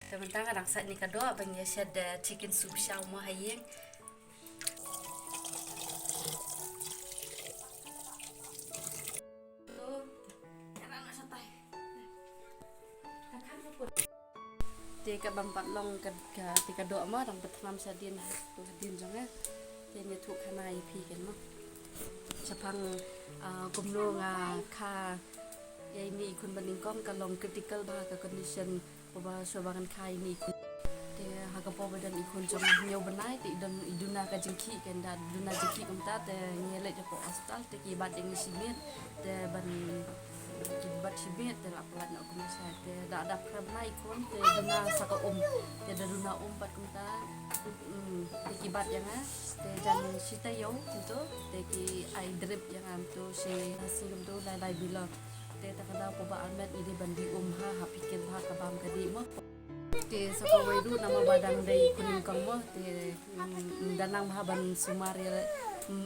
Teman-teman kadang saat ni kado abang ya ada chicken soup shawarma hayeng. Tuh, anak-anak santai. Kakak pun. Dia bampat long ke kado mah dang betanam sadin tu sadin jangan. Dia ni tu kana IP kan mah. Sapang gumno nga ka ya ini ikun baningkong kalong critical ba ka condition ba sobangan kai ni ikun te hagapo badan ikun jong nyaw banai te iduna ka jengki kan da duna jengki kumta te ngele ko hospital te ki bad ing simit te ban ki bad simit te lapalat na kumasa te da banai ikun te duna saka te duna pat kumta te ki bad yang te jan sita yo tu te ki ai drip yang tu si hasil tu lai bila te takada ko ba almet ini bandi ha pikir ha kabam kadi mo te saka wedu nama badang dai kuning kang mo te danang ha ban sumari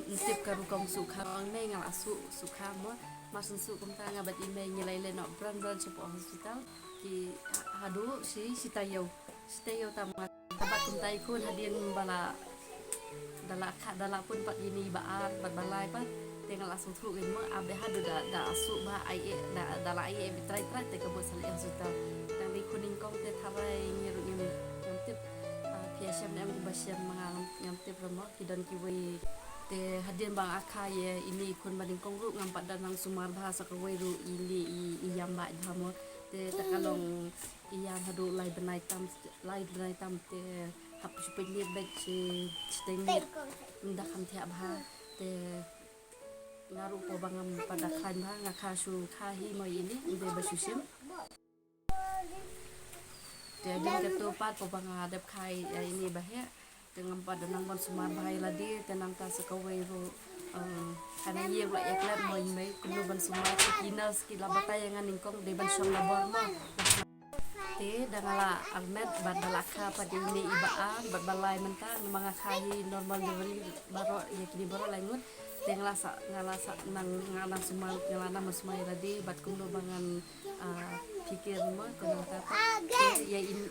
tip karu kang sukha ang nei ngal asu sukha mo masun su kum ta ngabat ime ngilai le no brand sepo hospital ki hadu si sitayo tamat tempat kum tai kun hadin bala dala pun pat ini baar bat balai pat tinggal langsung tu kan mah abe hadu da asu ba ai da la ai try te ke bos sale hospital tang di kuning kong te tharai ngiru ni yang tip PSM em basyam mangalam yang tip remok kidan kiwi te hadin bang akha ye ini kun bading kong ru ngampat danang sumar bahasa ke weru ili iyam ba dhamo te takalong iyam hadu lai benai tam te hap supin ni bek ci stengit ndak kam tiap ha te ngaruh po bangam pada kan ha ngakasu kahi mo ini inde basusim jadi ketupat po bang adap kai ini bahaya dengan pada nanggon sumar bahaya ladi tenang ta sekawai ro kana ye wa yaklat mo imay kuno ban sumar kinas kila batayangan ningkong de ban syong labor mo te dangala almet badalaka pada ini ibaan badbalai mentang mga kahi normal delivery baro yakini baro langun te ngalasa nang sumal ngalana masmay radi bat kuno bangan pikir mo kunang tata ya ini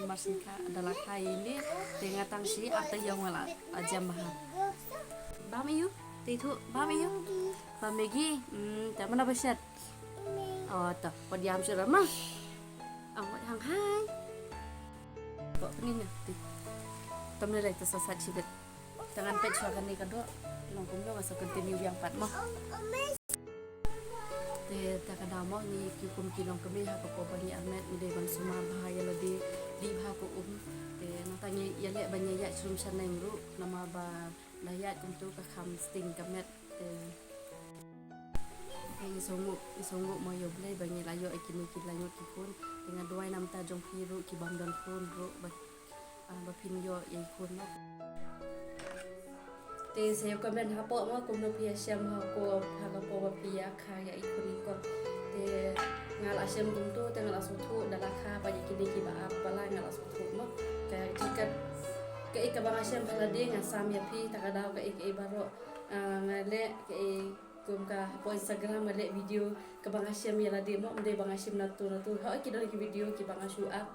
masika adalah kai ini te ngatang si ata yang wala ajam bah bami yu te itu bami yu bamegi ta mana basyat oh ta padiam sira mah hang hai kok ni na tamne lai ta sasat sibet jangan pet suakan ni kado nong kumno masa continue yang pat mah te takada mo ni kikum kinong kami ha ko bani almet ide ban sumar bahaya ladi di ha ko te natanya ya le banya ya surum saneng ru nama ba layat kumtu ka kham sting kamet te isongu mo yo blay banya layo ikinu kilayo kikun dengan dua nam ta jong piru ki bangdan pun ru ba pinyo ikun no te saya komen hapo mo kumno pia syam hako hagapo ba pia kaya ikuni ko te ngal asyam buntu te ngal asutu dalaka ba yakini ki ba apala ngal asutu mo kaya jika ke ikabang asyam balade ngasam ya pi takadaw ke baro ngale ke kum ka po Instagram ngale video kabang asyam ya lade mo mde bang asyam natu ha ki video ki bang asu up